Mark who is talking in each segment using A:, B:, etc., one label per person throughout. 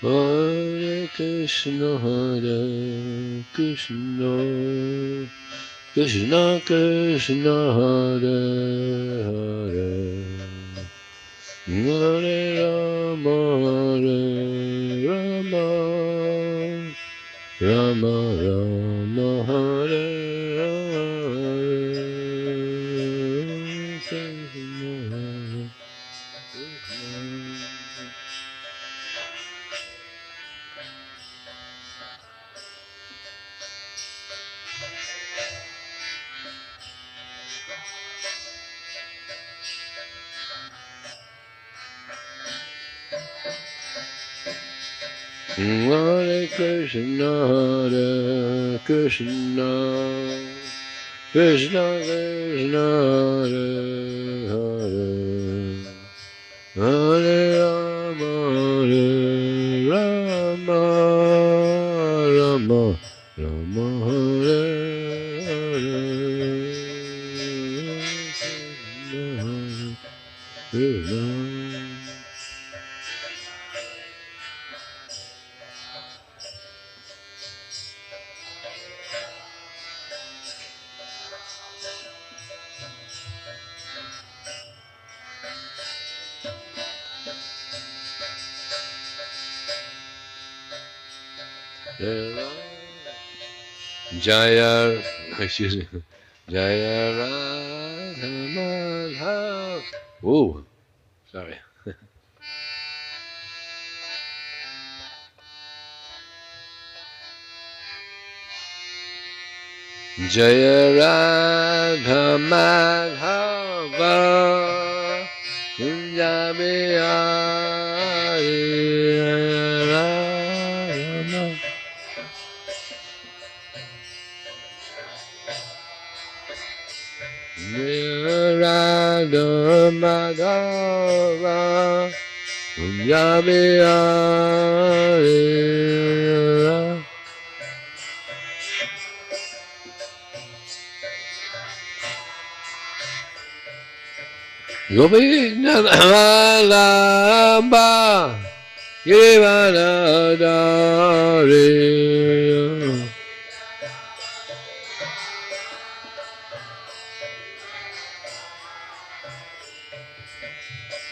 A: Hare Krishna, Hare Krishna, Krishna Krishna, Hare Hare, Hare Rama, Hare Rama, Rama Rama, Hare Hare Krishna, Hare Krishna, Krishna Krishna, Hare Hare, Hare Rama, Rama Rama, Hare Hare, Krishna. Jaya, excuse me, Jaya Radha Madhav. Oh, sorry. Jaya Radha Madhava Kunjabiyari Radha. Jaya Radha Madhava Kunjabiyari Radha. Gopinamalamba Girivaradari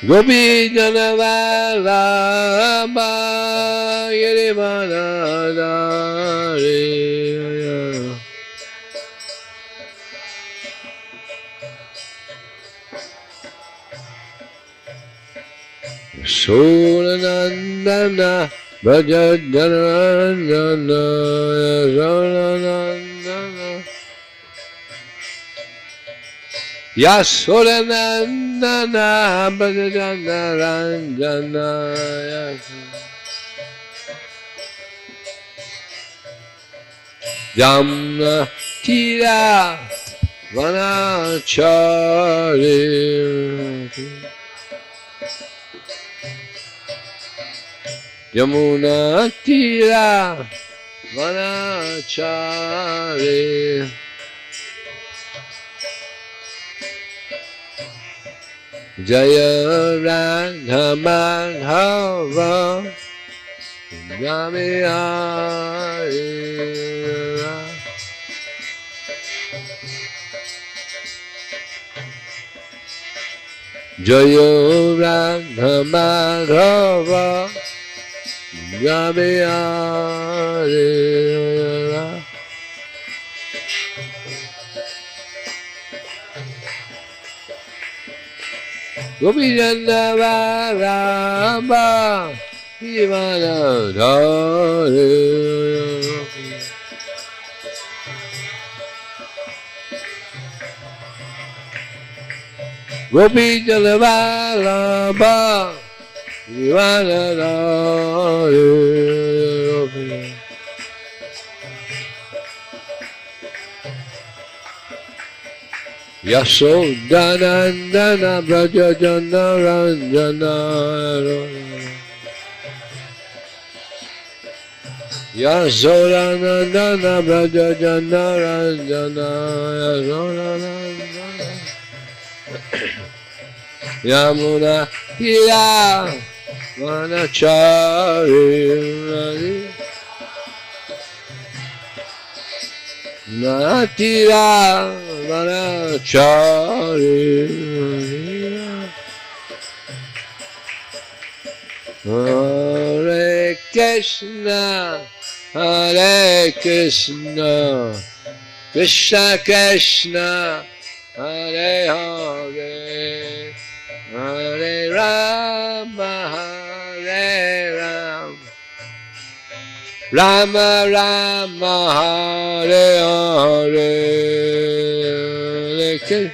A: Gopinamalamba Girivaradari Solanandana Brajajanandana Solanandana Yasolanandana Brajajanandana Jamna Tira Vanachari Yamuna Tira Vanachari Jaya Radha Madhava Gamiyari Jaya Radha Madhava Gamiyari Gopinamalamba Girivaradari Gopinamalamba Girivaradari Yasodanandana Brajajana Ranjana Yasodanandana Brajajana Ranjana Yamuna Tira Vanachari Natira Vanachari Hare Krishna Hare Krishna Krishna Krishna Hare Hare Hare Rama Hare Rama Rama Rama Hare Hare Hare Krishna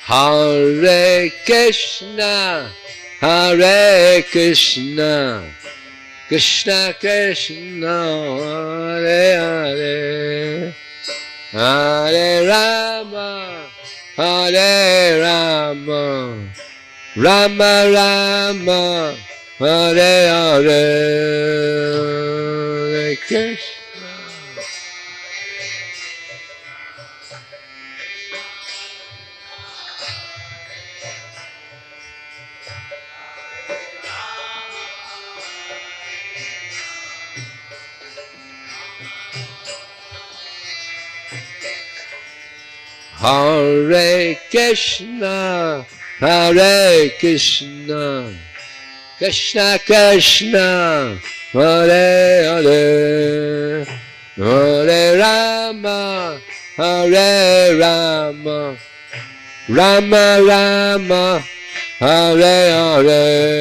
A: Hare Krishna, Hare Krishna, Krishna Krishna, Hare Hare, Hare Rama, Hare Rama, Rama Rama, Hare Hare, Hare Krishna. Hare Krishna, Hare Krishna, Krishna Krishna, Hare Hare, Hare Rama, Hare Rama, Rama Rama, Hare Hare.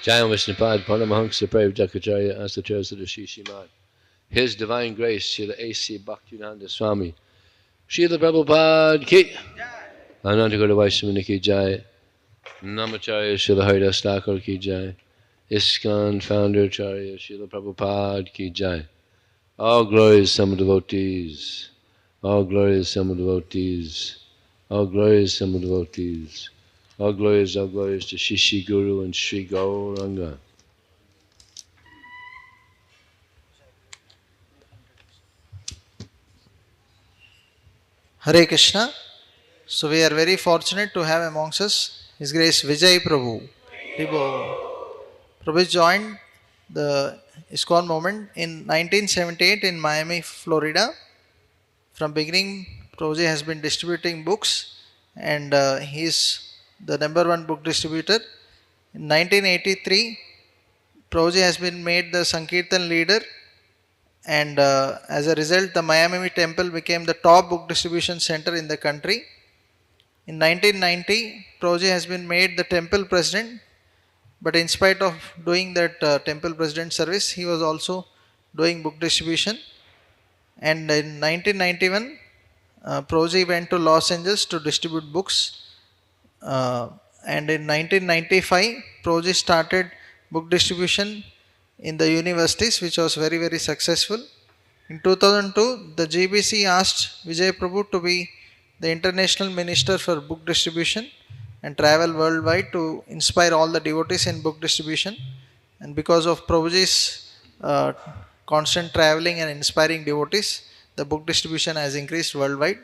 A: Jayam Vishnupad Paramahansa Prev Jakacharya Asacharya Srimad. His Divine Grace, Srila A.C. Bhaktivedanta Swami, Srila Prabhupada Ki, Anantaguru Vaishnavani Ki Jai, Namacharya Srila Haridas Thakur Ki Jai, ISKCON Founder Acharya Srila Prabhupada Ki Jai. All glories, some devotees, all glories, some devotees, all glories, some devotees. All glories to Shishi Guru and Sri Gauranga.
B: Hare Krishna. So we are very fortunate to have amongst us His Grace Vijay Prabhu. Prabhu joined the ISKCON movement in 1978 in Miami, Florida. From beginning, Prabhuji has been distributing books and he is the number one book distributor. In 1983, Prabhuji has been made the Sankirtan leader, and as a result, the Miami temple became the top book distribution center in the country. In 1990, Prabhuji has been made the temple president, but in spite of doing that temple president service, he was also doing book distribution. And in 1991, Prabhuji went to Los Angeles to distribute books. And in 1995, Prabhuji started book distribution in the universities, which was very, very successful. In 2002, the GBC asked Vijay Prabhu to be the international minister for book distribution and travel worldwide to inspire all the devotees in book distribution. And because of Prabhuji's constant traveling and inspiring devotees, the book distribution has increased worldwide.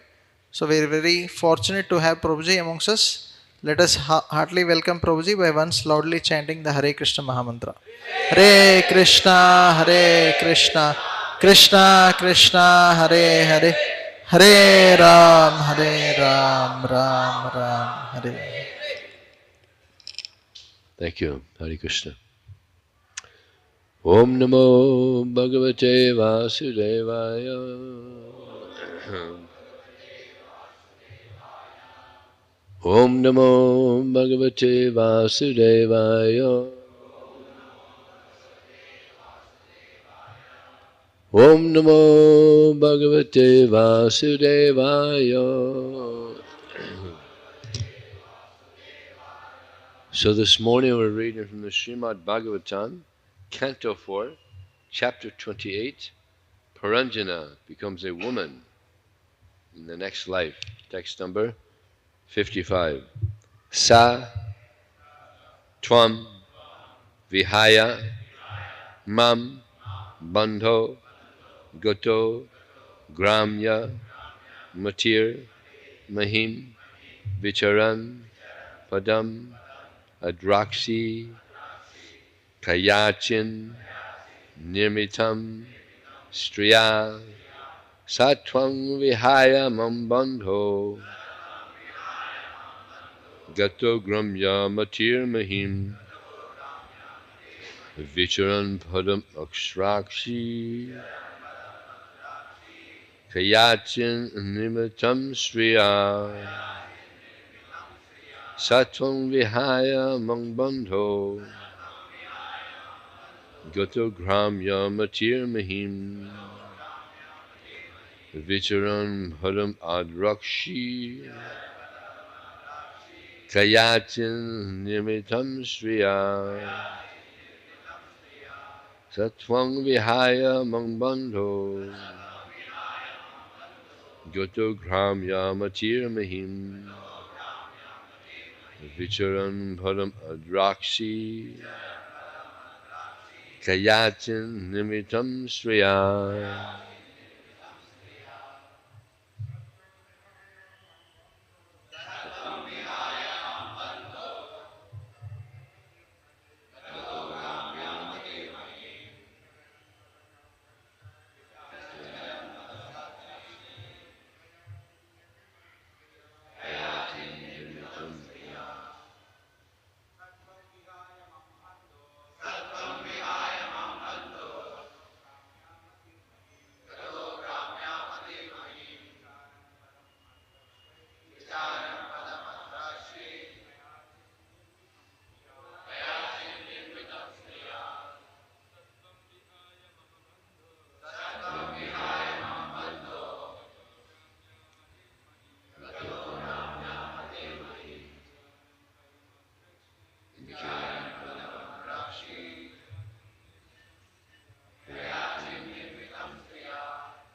B: So we are very fortunate to have Prabhuji amongst us. Let us heartily welcome Prabhuji by once loudly chanting the Hare Krishna Mahamantra. Hare Krishna, Hare Krishna, Krishna Krishna, Hare Hare, Hare Ram, Ram Ram, Hare.
A: Thank you, Hare Krishna. Om Namo Bhagavate Vasudevaya. Om Namo Bhagavate Vasudevaya. Om Namo Bhagavate Vasudevaya. So this morning we're reading from the Srimad Bhagavatam, Canto 4, Chapter 28, Paranjana becomes a woman in the next life. Text number 55. Sa Tvam Vihaya Mam Bandho Goto Gramya Matir Mahim Vicharan Padam Adrakshi Kayachin Nirmitam Striya Satwang Vihaya Mambandho Gato Gramya Matir Mahim Vicharan Padam Akshrakshi Kayachin Nirmitam Striya Satwang Vihaya Mambandho Gato Gramya Matir Mahim Vicharan Padam Adrakshi Kayachin Nimitam Striya Satwang Vihaya Mangbandho Gato Gramya Matir Mahim Vicharan Padam Adrakshi Kayachin Nimitam Striya.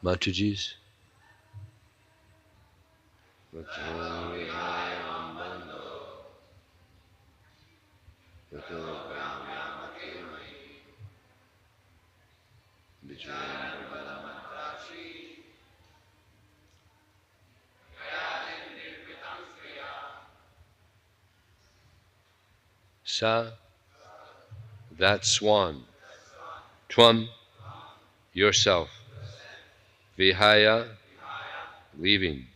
A: Mataji's. Sa, that swan. Tvam, yourself. Vihaya, leaving.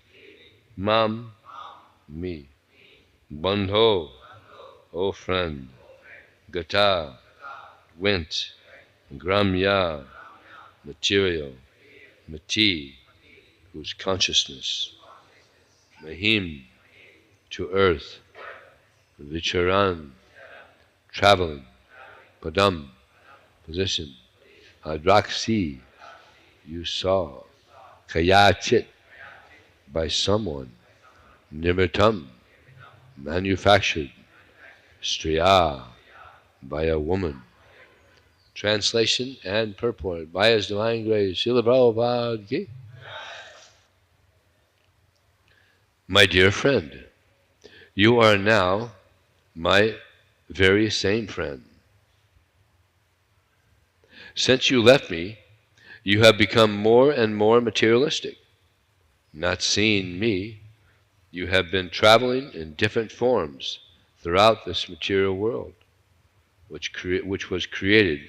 A: Mam, me. Bandho, O friend. Gata, went. Gramya, material. Mati, whose consciousness. Mahim, to earth. Vicharan, traveling. Padam, position. Adraksi, you saw. Kayachit, by someone. Nimitam, manufactured. Striya, by a woman. Translation and purport by His Divine Grace, Srila Prabhupada Ki. My dear friend, you are now my very same friend. Since you left me, you have become more and more materialistic. Not seeing me, you have been traveling in different forms throughout this material world, which was created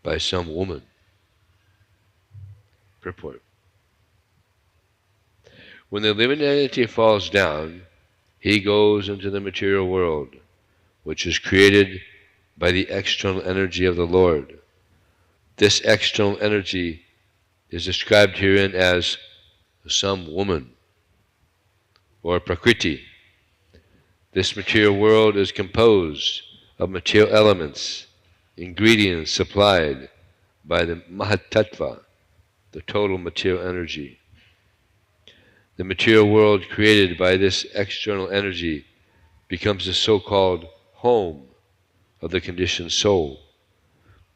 A: by some woman. Purport. When the living entity falls down, he goes into the material world, which is created by the external energy of the Lord. This external energy is described herein as some woman or Prakriti. This material world is composed of material elements, ingredients supplied by the Mahatattva, the total material energy. The material world created by this external energy becomes the so-called home of the conditioned soul.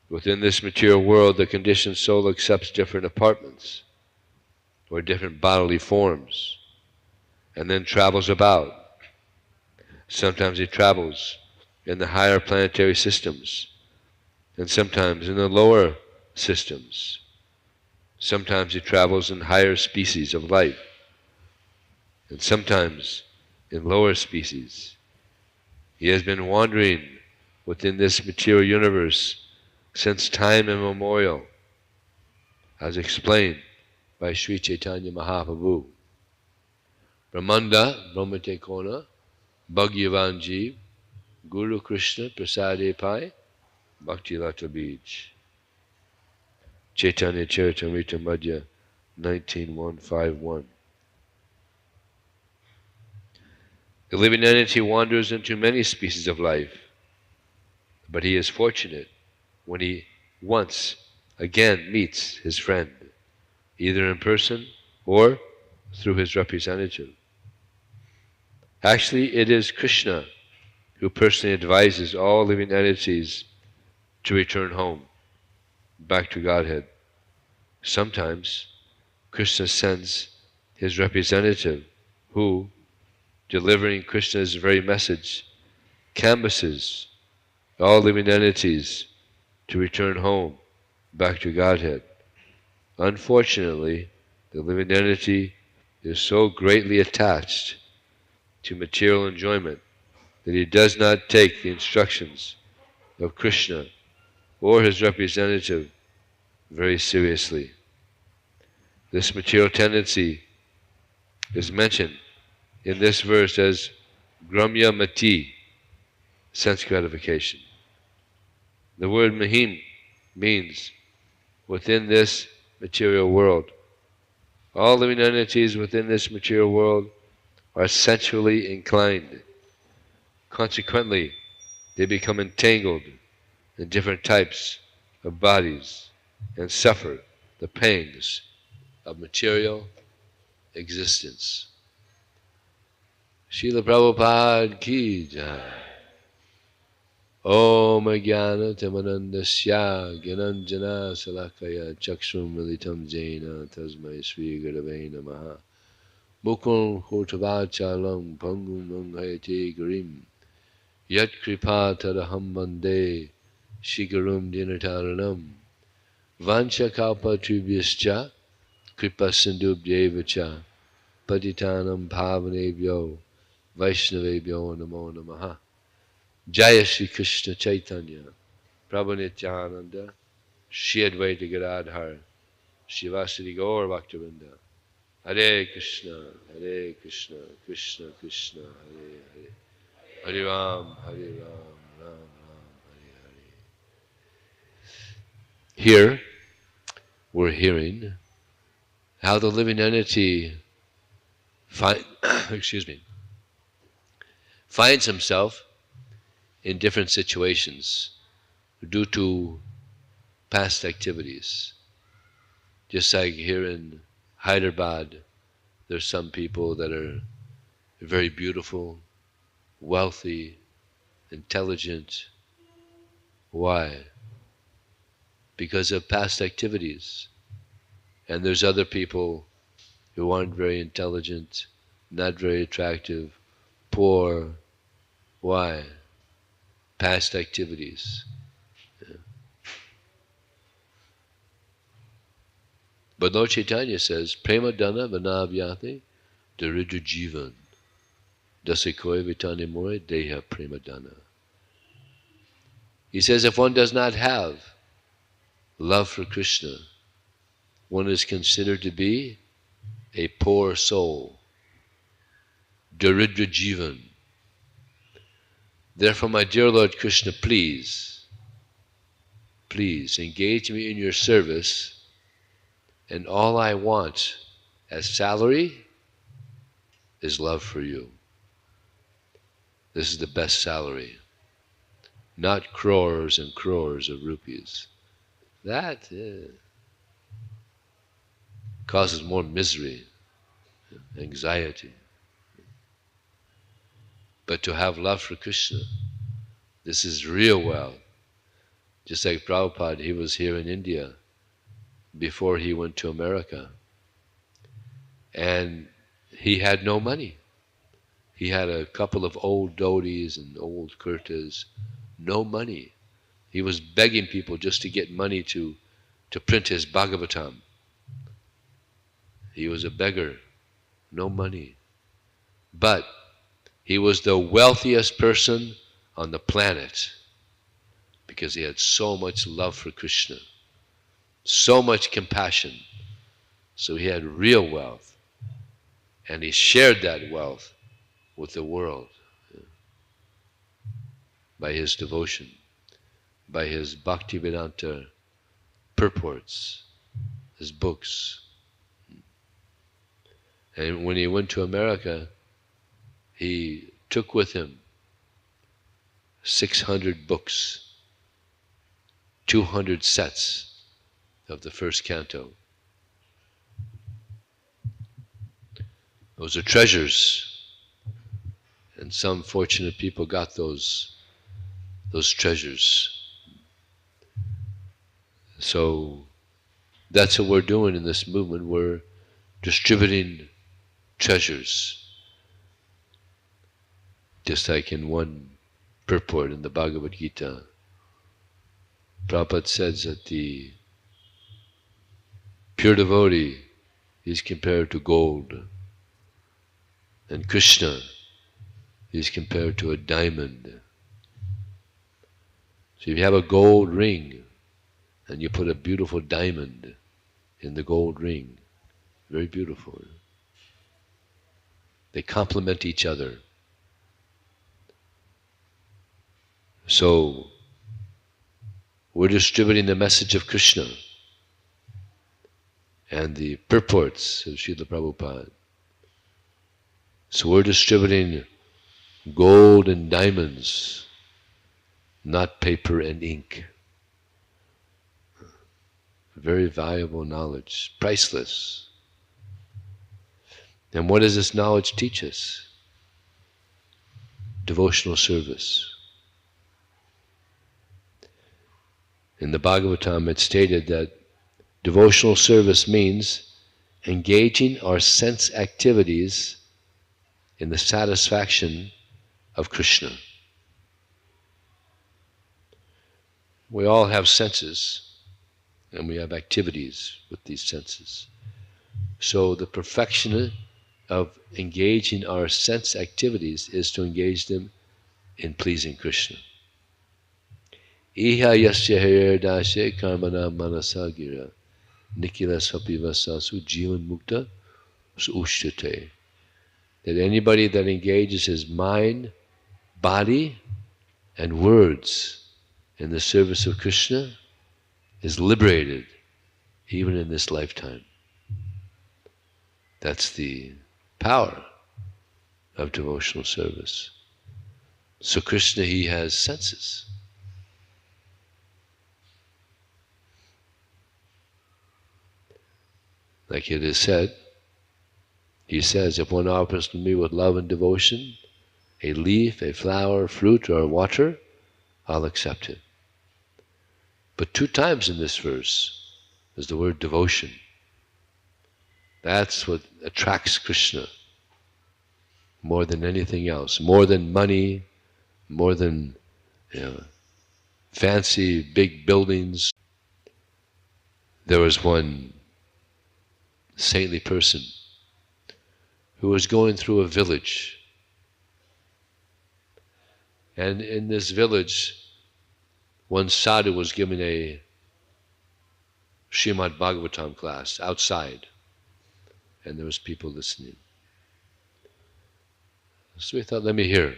A: Within this material world, the conditioned soul accepts different apartments or different bodily forms and then travels about. Sometimes he travels in the higher planetary systems and sometimes in the lower systems. Sometimes he travels in higher species of life and sometimes in lower species. He has been wandering within this material universe since time immemorial, as explained by Sri Chaitanya Mahaprabhu. Brahmanda, Brahmate Kona, Bhagyavan Jeev, Guru Krishna Prasade Pai, Bhakti Lata Bij. Chaitanya Charitamrita Madhya 19.151. The living entity wanders into many species of life, but he is fortunate when he once again meets his friend, either in person or through his representative. Actually, it is Krishna who personally advises all living entities to return home, back to Godhead. Sometimes Krishna sends his representative who, delivering Krishna's very message, canvasses all living entities to return home, back to Godhead. Unfortunately, the living entity is so greatly attached to material enjoyment that he does not take the instructions of Krishna or his representative very seriously. This material tendency is mentioned in this verse as Gramya Mati, sense gratification. The word Mahim means within this material world. All living entities within this material world are sensually inclined. Consequently, they become entangled in different types of bodies and suffer the pangs of material existence. Srila Prabhupada ki jai. Om Jnana Tamanandasya Gyananjana Salakaya Chakshum Militam Jena Tasmai Sri Gurave Namaha Mukul Hotavachalam Pangum Manghayate Garim Yat Kripa Tadaham Bande Shigarum Dinataranam Vancha Kalpa Tubhyascha Kripa Sindhubhyevacha Patitanam Bhavanebhyo Vaishnavebhyo Namo Namaha. Jaya Shri Krishna Chaitanya Prabhu Nityananda Shri Advaita Gadadhar Shivasati Gaur Bhaktivinoda Hare Krishna Hare Krishna Krishna Krishna Hare Hare Hare Ram Hare Ram Ram Ram Hare Hare. Here we're hearing how the living entity finds himself in different situations due to past activities. Just like here in Hyderabad, there's some people that are very beautiful, wealthy, intelligent. Why? Because of past activities. And there's other people who aren't very intelligent, not very attractive, poor. Why? Past activities. Yeah. But Lord Chaitanya says, Prema Dana Vanavyate Daridra Jivan Dasikoi Vitani More Deha Prema Dana. He says if one does not have love for Krishna, one is considered to be a poor soul. Daridra Jivan. Therefore, my dear Lord Krishna, please engage me in your service, and all I want as salary is love for you. This is the best salary, not crores and crores of rupees. That, causes more misery, anxiety. But to have love for Krishna, this is real wealth. Just like Prabhupada, he was here in India before he went to America. And he had no money. He had a couple of old dhotis and old kurtas, no money. He was begging people just to get money to print his Bhagavatam. He was a beggar, no money. But he was the wealthiest person on the planet because he had so much love for Krishna, so much compassion. So he had real wealth, and he shared that wealth with the world by his devotion, by his Bhaktivedanta purports, his books. And when he went to America, he took with him 600 books, 200 sets of the first canto. Those are treasures, and some fortunate people got those treasures. So that's what we're doing in this movement. We're distributing treasures. Just like in one purport in the Bhagavad Gita, Prabhupada says that the pure devotee is compared to gold, and Krishna is compared to a diamond. So if you have a gold ring and you put a beautiful diamond in the gold ring, very beautiful. They complement each other. So we're distributing the message of Krishna and the purports of Srila Prabhupada. So we're distributing gold and diamonds, not paper and ink. Very valuable knowledge, priceless. And what does this knowledge teach us? Devotional service. In the Bhagavatam it's stated that devotional service means engaging our sense activities in the satisfaction of Krishna. We all have senses, and we have activities with these senses. So the perfection of engaging our sense activities is to engage them in pleasing Krishna. Iha yasya herdashe karmana manasa gira nikila sapivasasu jivan mukta ushyate. That anybody that engages his mind, body, and words in the service of Krishna is liberated even in this lifetime. That's the power of devotional service. So Krishna, he has senses. Like it is said, he says, if one offers to me with love and devotion a leaf, a flower, fruit, or water, I'll accept it. But 2 times in this verse is the word devotion. That's what attracts Krishna more than anything else, more than money, more than fancy big buildings. There was one saintly person who was going through a village, and in this village one sadhu was giving a Srimad Bhagavatam class outside, and there was people listening. So he thought, let me hear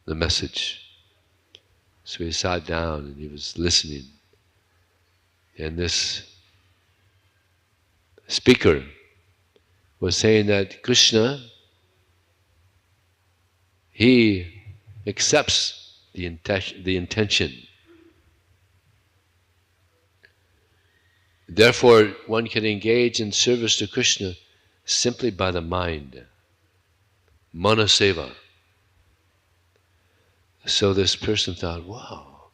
A: the message. So he sat down and he was listening, and this speaker was saying that Krishna, he accepts the intention. Therefore, one can engage in service to Krishna simply by the mind. Manaseva. So this person thought, wow,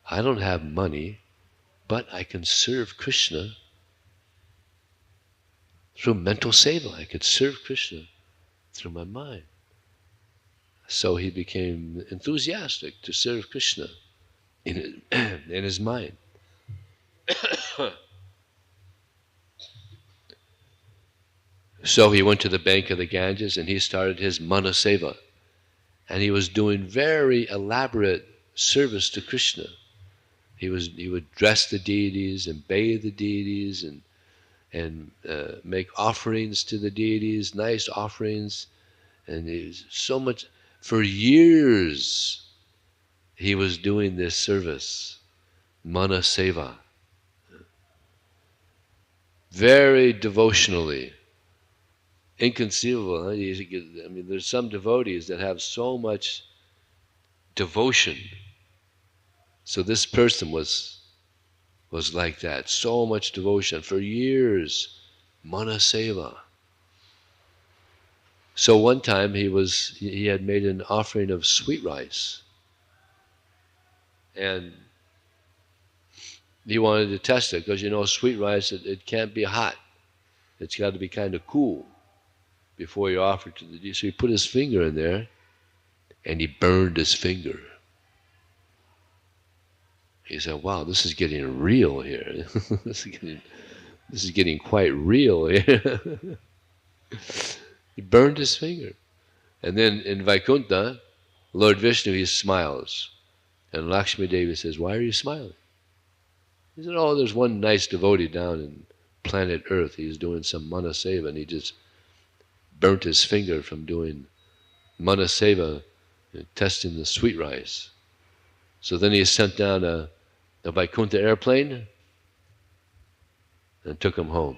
A: I don't have money, but I can serve Krishna through mental seva. I could serve Krishna through my mind. So he became enthusiastic to serve Krishna in his mind. So he went to the bank of the Ganges and he started his Manaseva. And he was doing very elaborate service to Krishna. He would dress the deities and bathe the deities and make offerings to the deities, nice offerings. And it was so much, for years he was doing this service, Manaseva, very devotionally. Inconceivable. Huh? I mean, there's some devotees that have so much devotion. So this person was like that, so much devotion for years, Manaseva. So one time he had made an offering of sweet rice, and he wanted to test it because sweet rice it can't be hot; it's got to be kind of cool before you offer it to the deity. So he put his finger in there, and he burned his finger. He said, "Wow, this is getting real here. this is getting quite real here." He burned his finger. And then in Vaikuntha, Lord Vishnu, he smiles. And Lakshmi Devi says, "Why are you smiling?" He said, "Oh, there's one nice devotee down in planet Earth. He's doing some Manaseva, and he just burnt his finger from doing Manaseva, testing the sweet rice. So then he sent down a Vaikuntha airplane and took him home.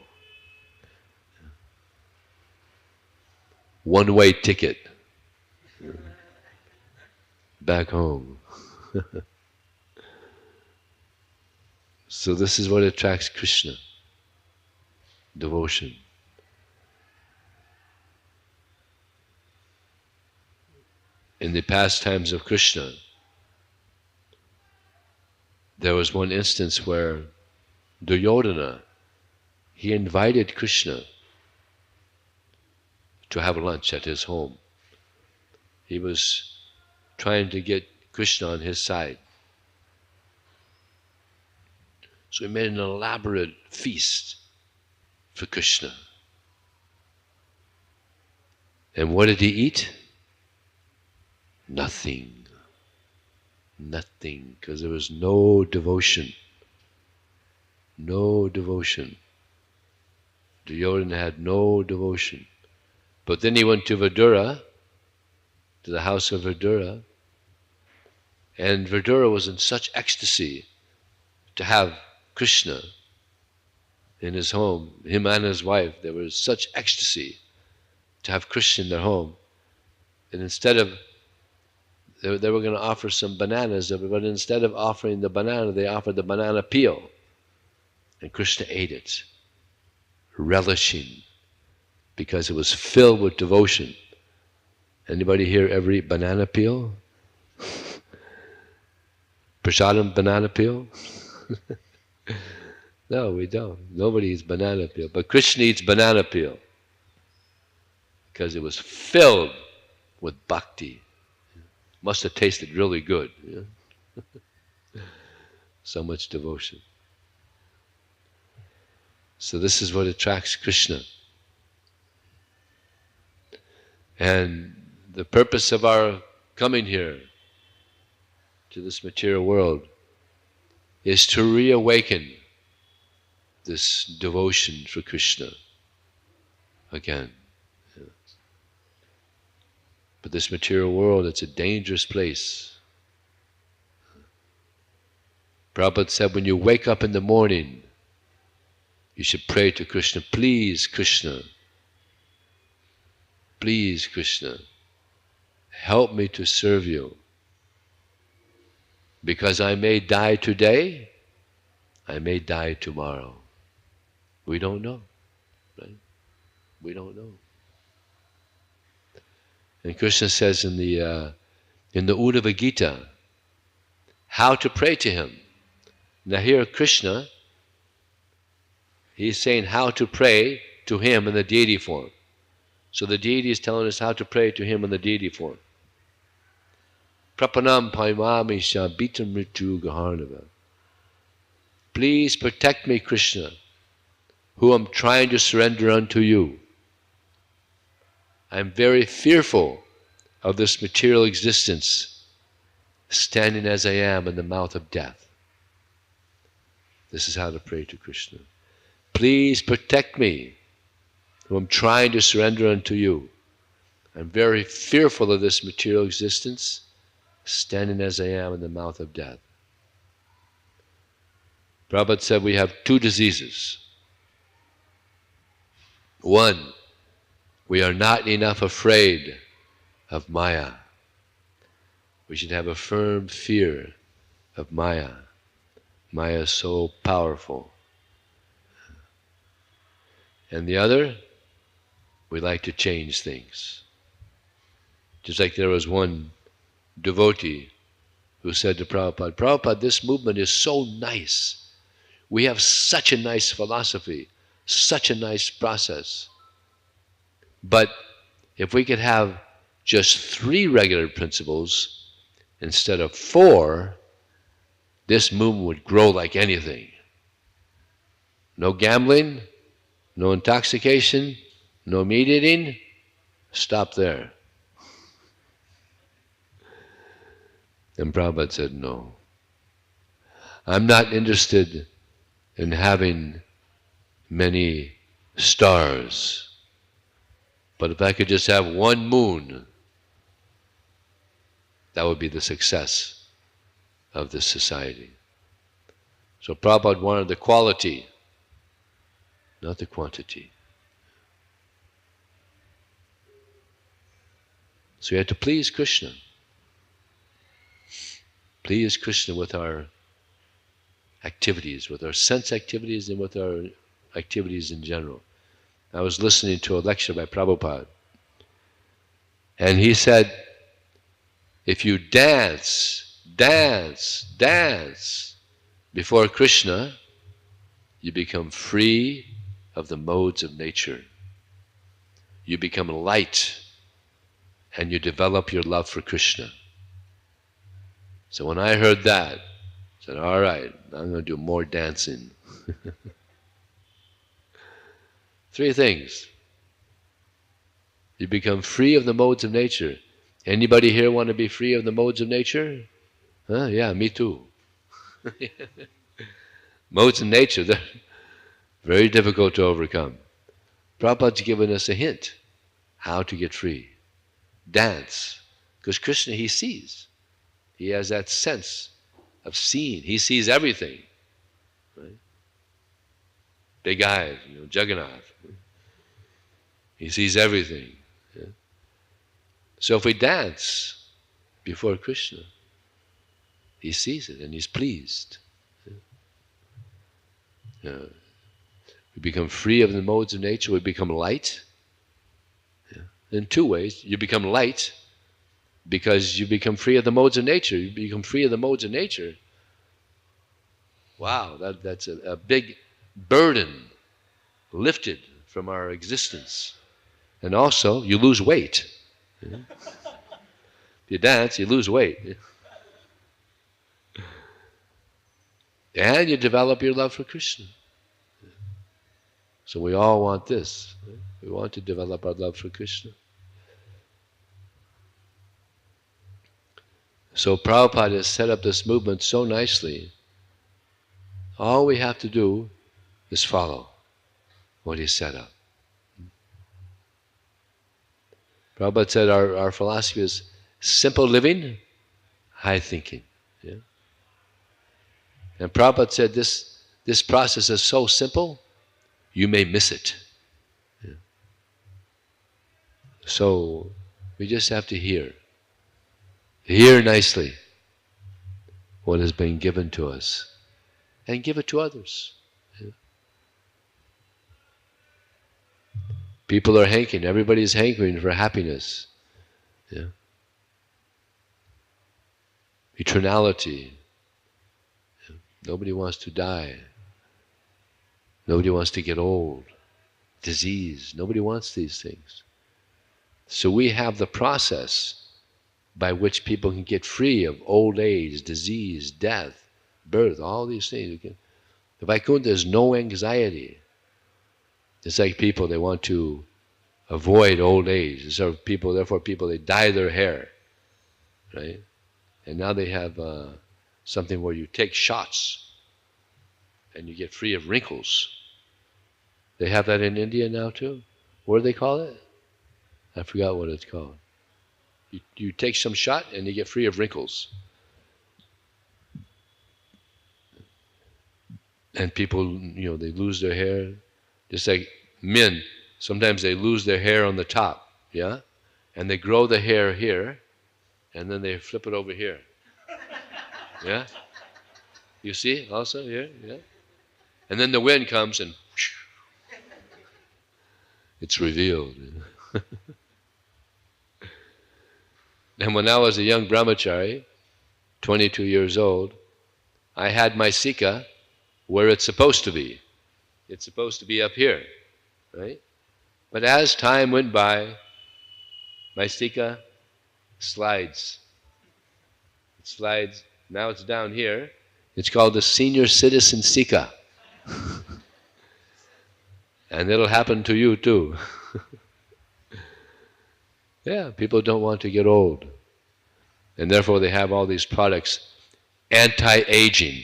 A: One-way ticket back home." So this is what attracts Krishna, devotion. In the pastimes of Krishna, there was one instance where Duryodhana, he invited Krishna to have lunch at his home. He was trying to get Krishna on his side. So he made an elaborate feast for Krishna. And what did he eat? Nothing. Nothing, because there was no devotion. No devotion. Duryodhana had no devotion. But then he went to Vidura, to the house of Vidura, and Vidura was in such ecstasy to have Krishna in his home. Him and his wife, there was such ecstasy to have Krishna in their home. And instead of, they were going to offer some bananas, but instead of offering the banana, they offered the banana peel. And Krishna ate it, relishing, because it was filled with devotion. Anybody here ever eat banana peel? Prasadam banana peel? No, we don't. Nobody eats banana peel. But Krishna eats banana peel because it was filled with bhakti. Must have tasted really good. Yeah? So much devotion. So this is what attracts Krishna. And the purpose of our coming here to this material world is to reawaken this devotion for Krishna again. Yeah. But this material world, it's a dangerous place. Prabhupada said, when you wake up in the morning, you should pray to Krishna, please Krishna, please Krishna, help me to serve you. Because I may die today, I may die tomorrow. We don't know, right? We don't know. And Krishna says in the Uddhava Gita how to pray to him. Now here Krishna, he's saying how to pray to him in the deity form. So the deity is telling us how to pray to him in the deity form. Prapanam paimami shabitam ritu gaharnava. Please protect me, Krishna, who am trying to surrender unto you. I am very fearful of this material existence, standing as I am in the mouth of death. This is how to pray to Krishna. Please protect me, who am trying to surrender unto you. I'm very fearful of this material existence, standing as I am in the mouth of death. Prabhupada said we have two diseases. One, we are not enough afraid of Maya. We should have a firm fear of Maya. Maya is so powerful. And the other, we like to change things. Just like there was one devotee who said to Prabhupada, Prabhupada, this movement is so nice. We have such a nice philosophy, such a nice process. But if we could have just 3 regular principles instead of 4, this movement would grow like anything. No gambling, no intoxication, no meat eating, stop there. And Prabhupada said, no. I'm not interested in having many stars. But if I could just have one moon, that would be the success of this society. So Prabhupada wanted the quality, not the quantity. So we have to please Krishna. Please Krishna with our activities, with our sense activities and with our activities in general. I was listening to a lecture by Prabhupada, and he said, if you dance, dance, dance before Krishna, you become free of the modes of nature. You become light, and you develop your love for Krishna. So when I heard that, I said, all right, I'm going to do more dancing. 3 things. You become free of the modes of nature. Anybody here want to be free of the modes of nature? Huh? Yeah, me too. Modes of nature, they're very difficult to overcome. Prabhupada's given us a hint how to get free. Dance. Because Krishna, he sees. He has that sense of seeing. He sees everything. Right? Big eyes, Jagannath. He sees everything. Yeah? So if we dance before Krishna, he sees it and he's pleased. Yeah? We become free of the modes of nature, we become light. Yeah? In 2 ways. You become light because you become free of the modes of nature. You become free of the modes of nature. Wow, that's a big burden lifted from our existence. And also, you lose weight. Yeah? If you dance, you lose weight. And you develop your love for Krishna. So we all want this. We want to develop our love for Krishna. So Prabhupada has set up this movement so nicely. All we have to do is follow what he set up. Prabhupada said our philosophy is simple living, high thinking. Yeah? And Prabhupada said this process is so simple, you may miss it. Yeah? So we just have to hear nicely what has been given to us. and give it to others. People are hankering, everybody's hankering for happiness. Yeah. Eternality. Yeah. Nobody wants to die. Nobody wants to get old. Disease. Nobody wants these things. So we have the process by which people can get free of old age, disease, death, birth, all these things. The Vaikuntha is no anxiety. It's like people, they want to avoid old age. So people, therefore people, they dye their hair, right? And now they have something where you take shots and you get free of wrinkles. They have that in India now too. What do they call it? I forgot what it's called. You take some shot and you get free of wrinkles. And people, they lose their hair. Just like men, sometimes they lose their hair on the top, yeah? And they grow the hair here, and then they flip it over here. Yeah? You see also here? Yeah? And then the wind comes and it's revealed. And when I was a young brahmachari, 22 years old, I had my sika where it's supposed to be. It's supposed to be up here, right? But as time went by, my sika slides. It slides. Now it's down here. It's called the senior citizen sika. And it'll happen to you too. Yeah, people don't want to get old. And therefore they have all these products, anti-aging.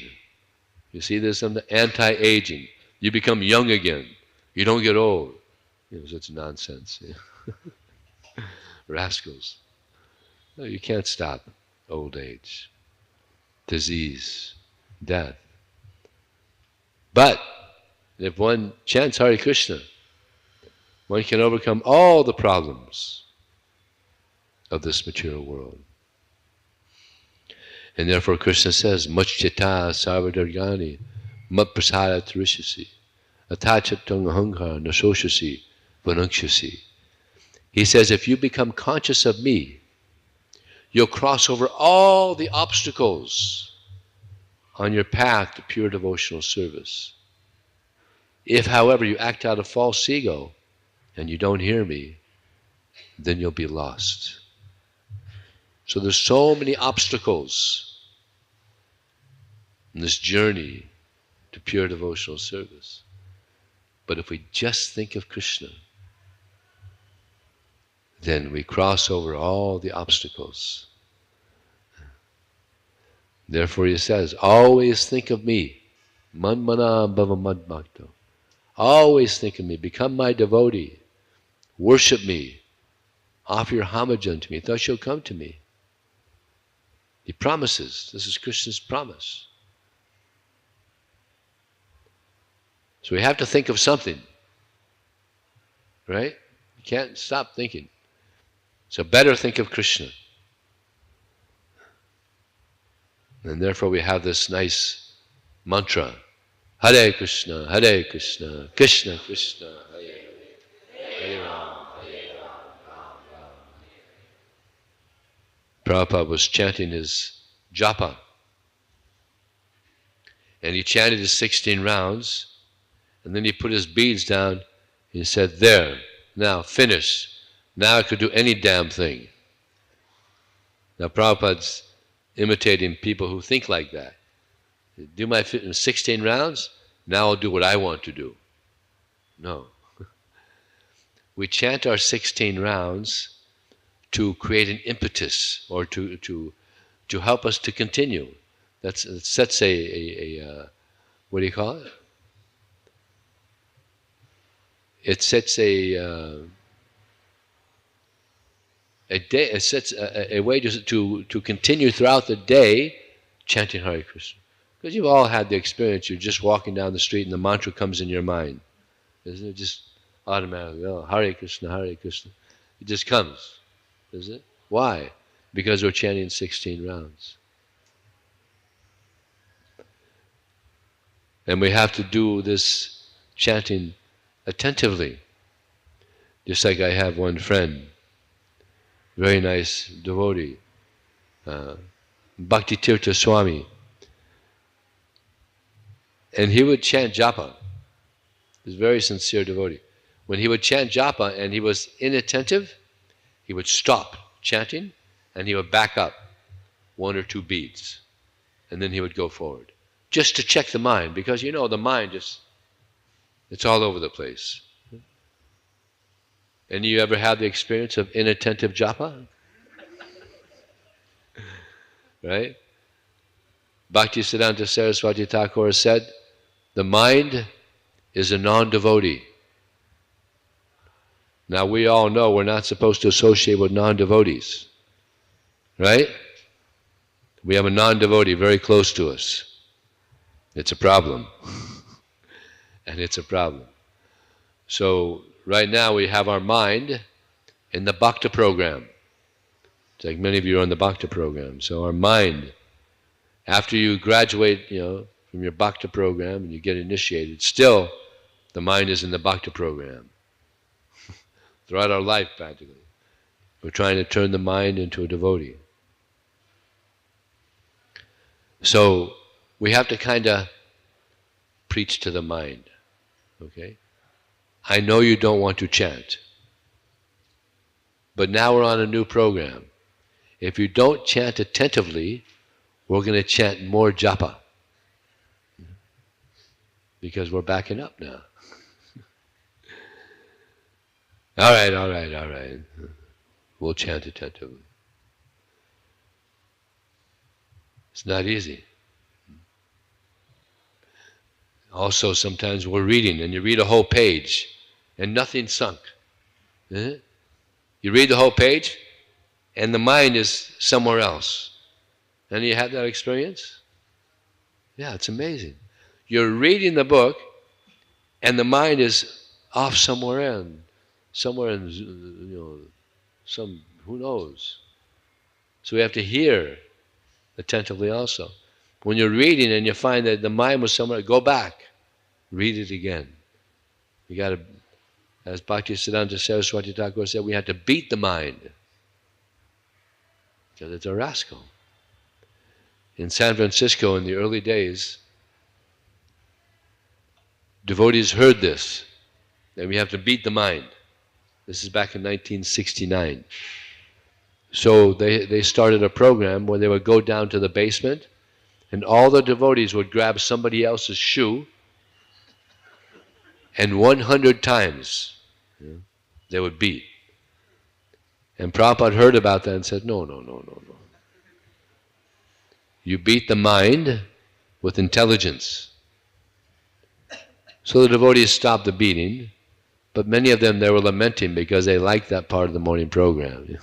A: You see there's some anti-aging. You become young again. You don't get old. Such nonsense. Yeah. Rascals. No, you can't stop old age, disease, death. But if one chants Hare Krishna, one can overcome all the problems of this material world. And therefore Krishna says, Machchita sarvadargani mat prasada tarishasi atachatung ahankar nasoshasi vanakshasi. He says, if you become conscious of me, you'll cross over all the obstacles on your path to pure devotional service. If, however, you act out of false ego and you don't hear me, then you'll be lost. So there's so many obstacles in this journey to pure devotional service. But if we just think of Krishna, then we cross over all the obstacles. Therefore he says, always think of me. Manmana bhava madbhakto. Always think of me. Become my devotee. Worship me. Offer your homage unto me. Thus you'll come to me. He promises. This is Krishna's promise. So we have to think of something. Right? You can't stop thinking. So better think of Krishna. And therefore we have this nice mantra. Hare Krishna, Hare Krishna, Krishna Krishna, Hare Hare, Hare Ram, Hare Ram, Ram Ram. Prabhupada was chanting his japa. And he chanted his 16 rounds, and then he put his beads down, and he said, there, now, finish. Now I could do any damn thing. Now Prabhupada's imitating people who think like that. Do my 16 rounds, now I'll do what I want to do. No. We chant our 16 rounds to create an impetus or to help us to continue. It sets a what do you call it? It sets a day. It sets a way to continue throughout the day chanting Hare Krishna. Because you've all had the experience. You're just walking down the street and the mantra comes in your mind, isn't it? Just automatically, oh, Hare Krishna, Hare Krishna. It just comes, is it? Why? Because we're chanting 16 rounds. And we have to do this chanting attentively. Just like I have one friend, very nice devotee, Bhakti Tirtha Swami, and he would chant japa. He's a very sincere devotee. When he would chant japa and he was inattentive, he would stop chanting and he would back up 1 or 2 beats, and then he would go forward, just to check the mind, because you know the mind it's all over the place. And you ever have the experience of inattentive japa? Right? Bhaktisiddhanta Saraswati Thakur said, the mind is a non-devotee. Now we all know we're not supposed to associate with non-devotees, right? We have a non-devotee very close to us. It's a problem. And it's a problem. So right now we have our mind in the Bhakta program. It's like many of you are on the Bhakta program. So our mind, after you graduate, from your Bhakta program and you get initiated, still the mind is in the Bhakta program. Throughout our life, practically, we're trying to turn the mind into a devotee. So we have to kind of preach to the mind, okay? I know you don't want to chant, but now we're on a new program. If you don't chant attentively, we're going to chant more japa, because we're backing up now. All right. We'll chant attentively. It's not easy. Also, sometimes we're reading and you read a whole page and nothing sunk. You read the whole page and the mind is somewhere else. And you have that experience? Yeah, it's amazing. You're reading the book and the mind is off somewhere in, who knows. So we have to hear attentively also. When you're reading and you find that the mind was somewhere, go back, read it again. You got to, as Bhaktisiddhanta Saraswati Thakur said, we have to beat the mind, because it's a rascal. In San Francisco in the early days, devotees heard this, that we have to beat the mind. This is back in 1969. So they started a program where they would go down to the basement and all the devotees would grab somebody else's shoe and 100 times they would beat. And Prabhupada heard about that and said, no. You beat the mind with intelligence. So the devotees stopped the beating, but many of them, they were lamenting because they liked that part of the morning program.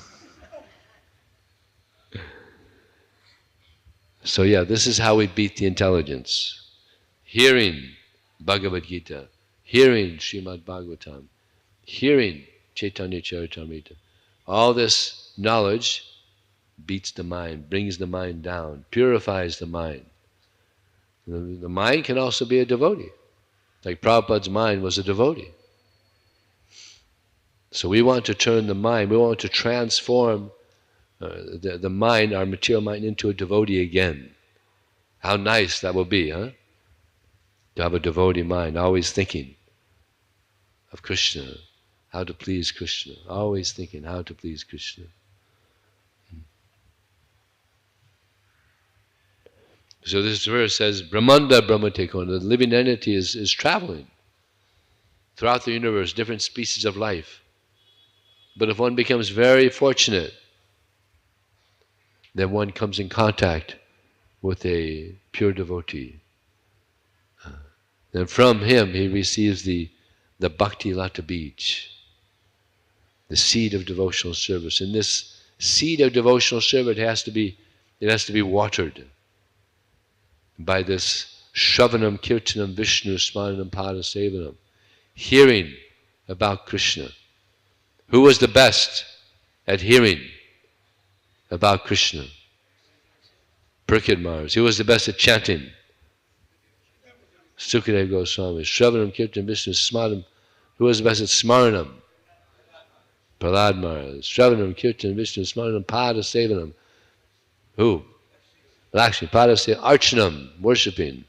A: So yeah, this is how we beat the intelligence. Hearing Bhagavad Gita, hearing Srimad Bhagavatam, hearing Chaitanya Charitamrita. All this knowledge beats the mind, brings the mind down, purifies the mind. The mind can also be a devotee. Like Prabhupada's mind was a devotee. So we want to turn the mind, we want to transform the mind, our material mind, into a devotee again. How nice that will be, huh? To have a devotee mind, always thinking of Krishna, how to please Krishna, always thinking how to please Krishna. So this verse says, Brahmanda Brahmatekona, the living entity is traveling throughout the universe, different species of life. But if one becomes very fortunate, then one comes in contact with a pure devotee. Then from him he receives the Bhakti Lata Beej, the seed of devotional service. And this seed of devotional service has to be watered by this Shravanam Kirtanam Vishnu Smaranam Padasevanam, hearing about Krishna. Who was the best at hearing about Krishna? Parikit Maharaj. Who was the best at chanting? Sukadeva Goswami, Shravanam Kirtan Vishnu Smaranam. Who was the best at Smaranam? Prahlad Maharaj. Shravanam Kirtan Vishnu Smaranam Pada Sevanam. Who? Lakshmi Pada Sevanam. Archanam, worshipping.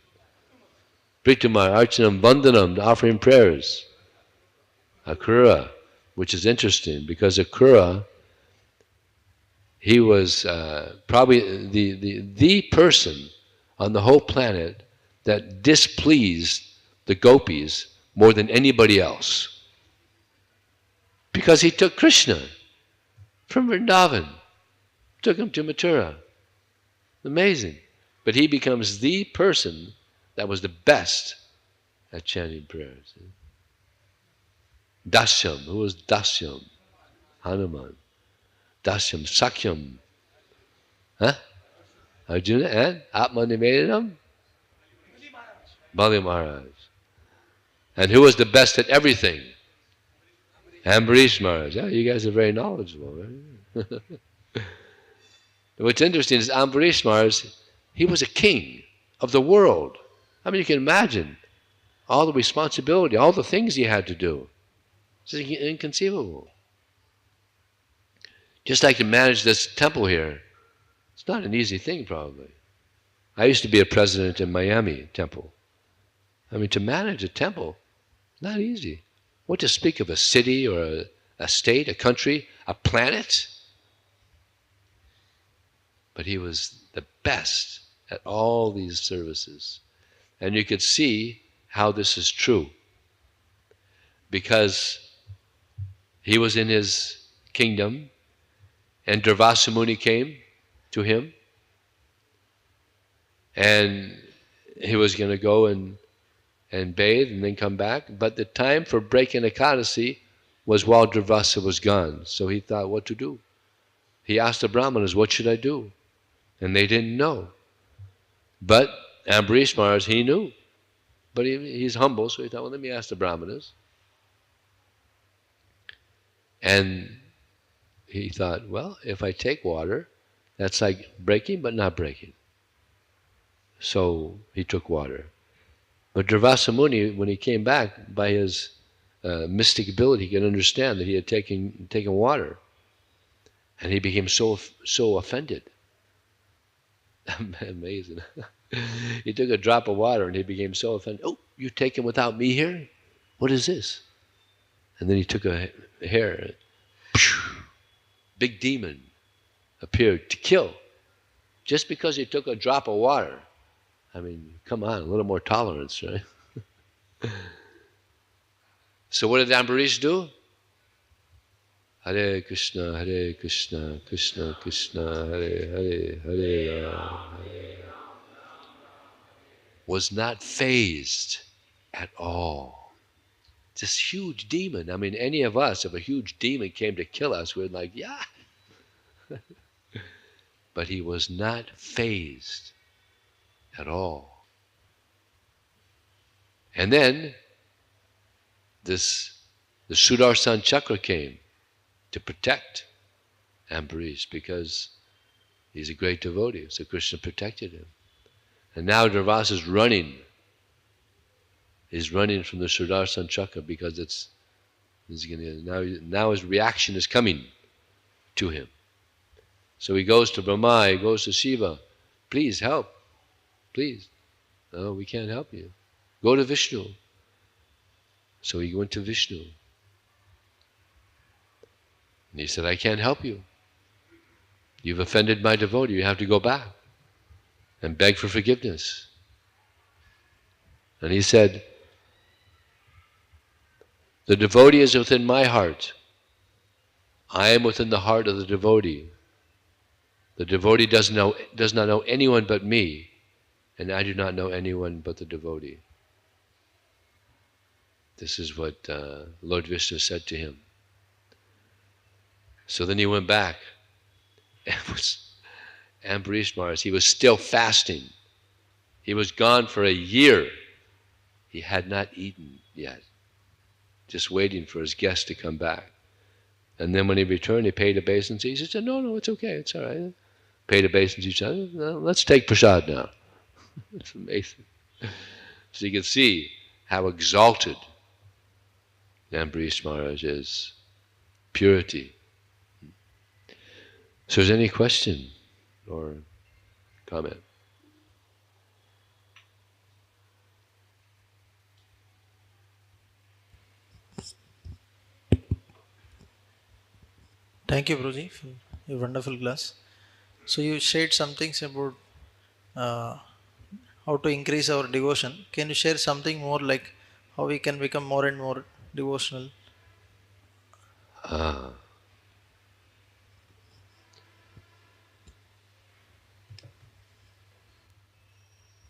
A: Pritamar, Archanam, Vandanam, offering prayers. Akrura, which is interesting because Akrura, he was probably the person on the whole planet that displeased the gopis more than anybody else. Because he took Krishna from Vrindavan, took him to Mathura. Amazing. But he becomes the person that was the best at chanting prayers. Dasyam, who was Dasyam? Hanuman. Dasyam, Sakyam. Huh? Arjuna and Atmanivedam? Bali Maharaj. And who was the best at everything? Ambarish Maharaj. Yeah, you guys are very knowledgeable, right? What's interesting is Ambarish Maharaj, he was a king of the world. I mean, you can imagine all the responsibility, all the things he had to do. It's inconceivable. Just like to manage this temple here, it's not an easy thing probably. I used to be a president in Miami temple. I mean, to manage a temple, not easy. What to speak of a city or a state, a country, a planet? But he was the best at all these services. And you could see how this is true. Because he was in his kingdom, and Durvasa Muni came to him, and he was going to go and bathe and then come back. But the time for breaking Ekadasi was while Durvasa was gone. So he thought what to do. He asked the Brahmanas, what should I do? And they didn't know. But Ambarish Maharaj, he knew. But he's humble, so he thought, well, let me ask the Brahmanas. And he thought, well, if I take water, that's like breaking but not breaking. So he took water. But Durvasa Muni, when he came back, by his mystic ability, he could understand that he had taken water. And he became so offended. Amazing. He took a drop of water and he became so offended. Oh, you're taking without me here? What is this? And then he took a hair. Big demon appeared to kill. Just because he took a drop of water. I mean, come on, a little more tolerance, right? So what did Ambarish do? Hare Krishna, Hare Krishna, Krishna Krishna, Hare Hare, Hare Rama. Was not fazed at all. This huge demon. I mean, any of us, if a huge demon came to kill us, we'd like, yeah. But he was not fazed at all. And then the Sudarshan Chakra came to protect Ambarish because he's a great devotee, so Krishna protected him. And now Durvasa is running. He's running from the Sudarshan Chakra because now his reaction is coming to him. So he goes to Brahma, he goes to Shiva. Please help. Please. No, we can't help you. Go to Vishnu. So he went to Vishnu. And he said, I can't help you. You've offended my devotee. You have to go back and beg for forgiveness. And he said, the devotee is within my heart. I am within the heart of the devotee. The devotee does not know anyone but me, and I do not know anyone but the devotee. This is what Lord Vishnu said to him. So then he went back. It was Ambarish Maharaj. He was still fasting. He was gone for a year. He had not eaten yet, just waiting for his guest to come back. And then when he returned, he paid obeisance. He said, no, it's okay, it's all right. Paid obeisance. He said, no, let's take prasad now. It's amazing. So you can see how exalted Ambarish Maharaj is. Purity. So is there any question or comment?
B: Thank you, Guruji, for your wonderful class. So you shared some things about uh, how to increase our devotion. Can you share something more, like how we can become more and more devotional?
A: Ah.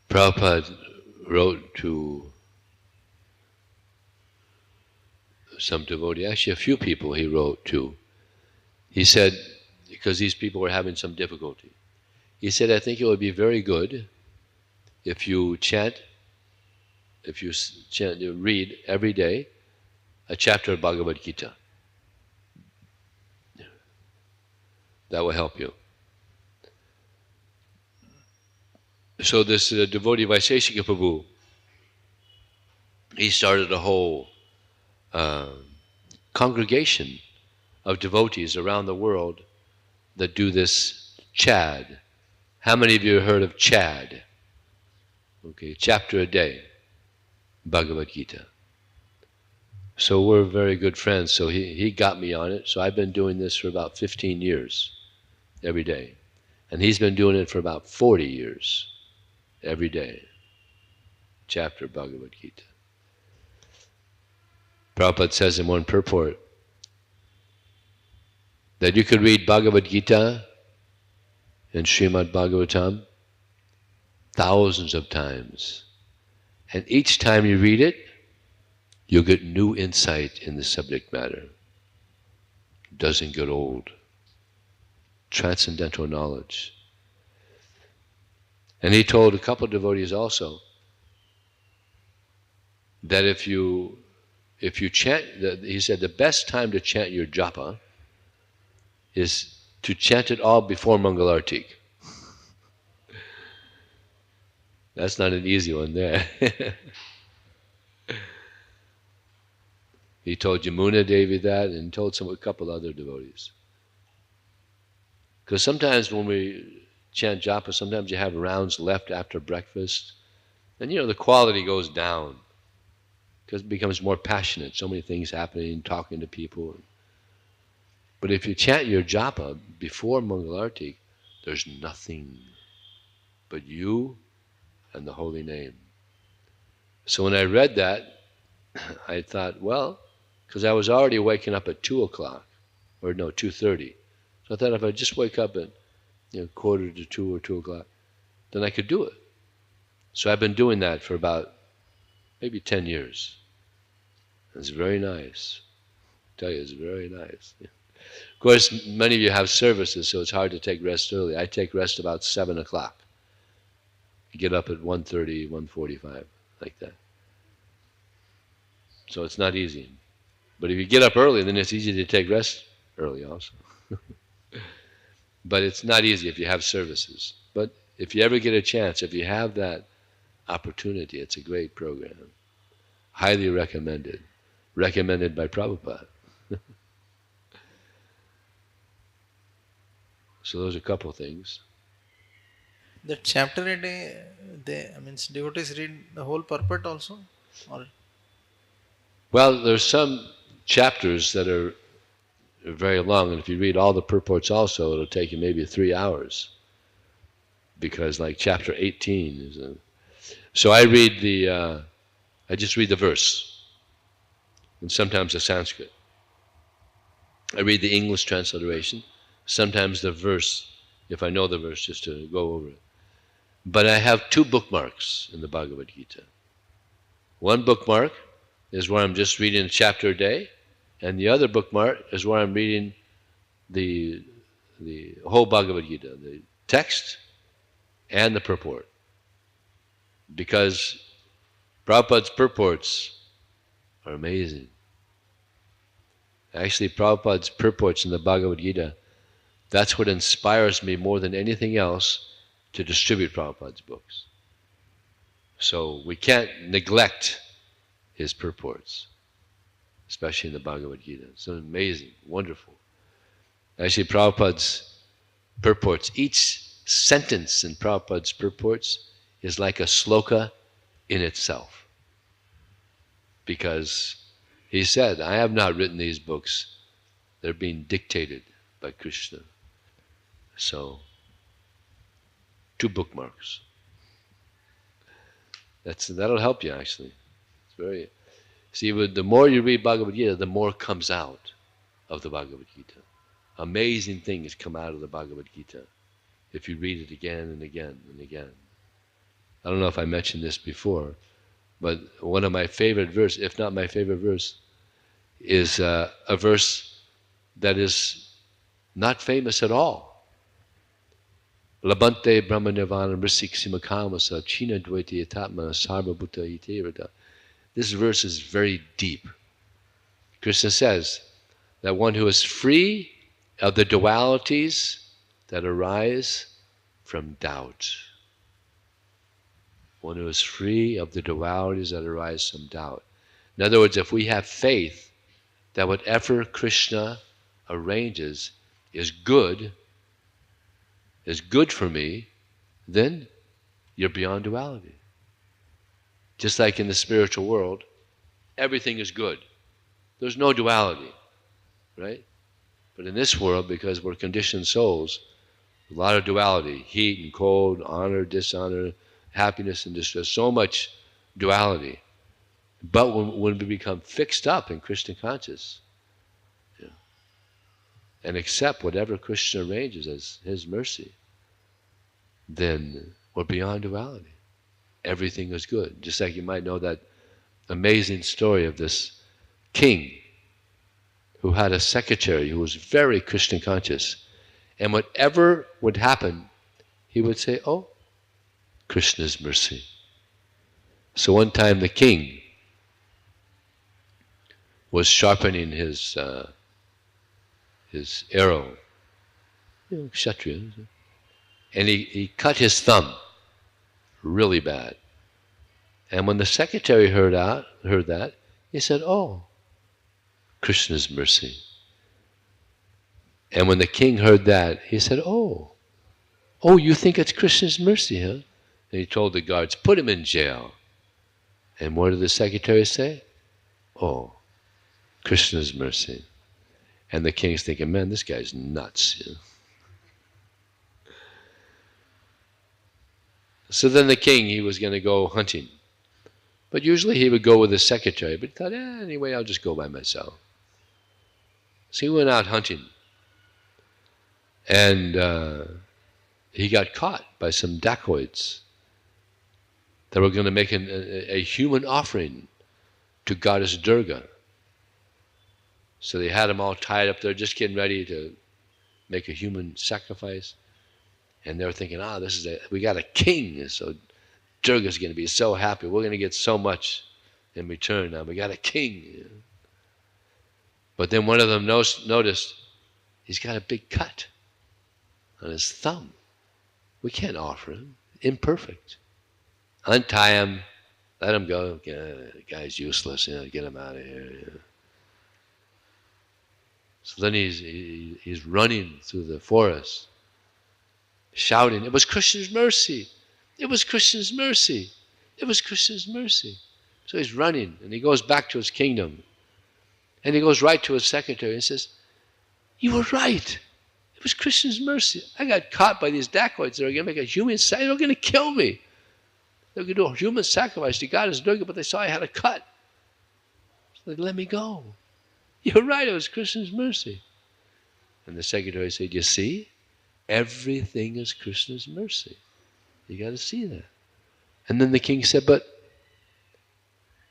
A: Prabhupada wrote to some devotee, actually a few people he wrote to. He said, because these people were having some difficulty, he said, I think it would be very good if you you read every day a chapter of Bhagavad Gita. That will help you. So this devotee Vaiseshika Prabhu, he started a whole congregation of devotees around the world that do this chad. How many of you have heard of chad? Okay, chapter a day, Bhagavad Gita. So we're very good friends. So he got me on it. So I've been doing this for about 15 years, every day. And he's been doing it for about 40 years, every day. Chapter Bhagavad Gita. Prabhupada says in one purport that you could read Bhagavad Gita and Srimad Bhagavatam thousands of times. And each time you read it, you'll get new insight in the subject matter. It doesn't get old. Transcendental knowledge. And he told a couple of devotees also that if you chant, he said the best time to chant your japa is to chant it all before Mangalartik. That's not an easy one there. He told Yamuna Devi that, and told a couple other devotees. Because sometimes when we chant japa, sometimes you have rounds left after breakfast, and the quality goes down because it becomes more passionate. So many things happening, talking to people. But if you chant your japa before Mangalartik, there's nothing but you and the holy name. So when I read that, I thought, well, because I was already waking up at 2 o'clock, or no, 2:30. So I thought if I just wake up at 1:45 or 2 o'clock, then I could do it. So I've been doing that for about maybe 10 years. It's very nice. I tell you, it's very nice. Of course, many of you have services, so it's hard to take rest early. I take rest about 7 o'clock. I get up at 1:30, 1:45, like that. So it's not easy. But if you get up early, then it's easy to take rest early also. But it's not easy if you have services. But if you ever get a chance, if you have that opportunity, it's a great program. Highly recommended. Recommended by Prabhupada. So those are a couple of things.
B: The chapter a day, devotees read the whole purport also? Or
A: Well, there's some chapters that are very long, and if you read all the purports also, it'll take you maybe 3 hours. Because like chapter 18 is so I just read the verse, and sometimes the Sanskrit. I read the English transliteration, sometimes the verse, if I know the verse, just to go over it. But I have 2 bookmarks in the Bhagavad Gita. One bookmark is where I'm just reading a chapter a day, and the other bookmark is where I'm reading the whole Bhagavad Gita, the text and the purport. Because Prabhupada's purports are amazing. Actually, Prabhupada's purports in the Bhagavad Gita, that's what inspires me more than anything else to distribute Prabhupada's books. So we can't neglect his purports, especially in the Bhagavad Gita. It's amazing, wonderful. Actually, Prabhupada's purports, each sentence in Prabhupada's purports is like a sloka in itself. Because he said, I have not written these books. They're being dictated by Krishna. So, 2 bookmarks. That'll help you actually. It's very. See, the more you read Bhagavad Gita, the more comes out of the Bhagavad Gita. Amazing things come out of the Bhagavad Gita if you read it again and again and again. I don't know if I mentioned this before, but one of my favorite verse, if not my favorite verse, is a verse that is not famous at all. Labante Brahma Nirvana Mrisik Simakamasa China Dvaiti Yatatma Sarva Bhutta Iterada. This verse is very deep. Krishna says that one who is free of the dualities that arise from doubt. One who is free of the dualities that arise from doubt. In other words, if we have faith that whatever Krishna arranges is good for me, then you're beyond duality. Just like in the spiritual world, everything is good. There's no duality, right? But in this world, because we're conditioned souls, a lot of duality, heat and cold, honor, dishonor, happiness and distress, so much duality. But when we become fixed up in Krishna conscious, and accept whatever Krishna arranges as his mercy, then we're beyond duality. Everything is good. Just like you might know that amazing story of this king who had a secretary who was very Krishna conscious. And whatever would happen, he would say, oh, Krishna's mercy. So one time the king was sharpening his arrow, Kshatriya, and he cut his thumb really bad. And when the secretary heard that, he said, oh, Krishna's mercy. And when the king heard that, he said, oh, you think it's Krishna's mercy, huh? And he told the guards, put him in jail. And what did the secretary say? Oh, Krishna's mercy. And the king's thinking, man, this guy's nuts. So then the king, he was going to go hunting. But usually he would go with his secretary. But he thought, anyway, I'll just go by myself. So he went out hunting. And he got caught by some dacoits that were going to make a human offering to goddess Durga. So they had him all tied up there, just getting ready to make a human sacrifice. And they were thinking, we got a king, so Durga's going to be so happy. We're going to get so much in return now. We got a king. But then one of them noticed he's got a big cut on his thumb. We can't offer him. Imperfect. Untie him. Let him go. The guy's useless. Get him out of here. So then he's running through the forest, shouting, it was Krishna's mercy. It was Krishna's mercy. It was Krishna's mercy. So he's running, and he goes back to his kingdom. And he goes right to his secretary and says, you were right. It was Krishna's mercy. I got caught by these dacoits. They were going to make a human sacrifice. They were going to kill me. They were going to do a human sacrifice to goddess Durga, but they saw I had a cut. So they let me go. You're right, it was Krishna's mercy. And the secretary said, you see? Everything is Krishna's mercy. You got to see that. And then the king said, but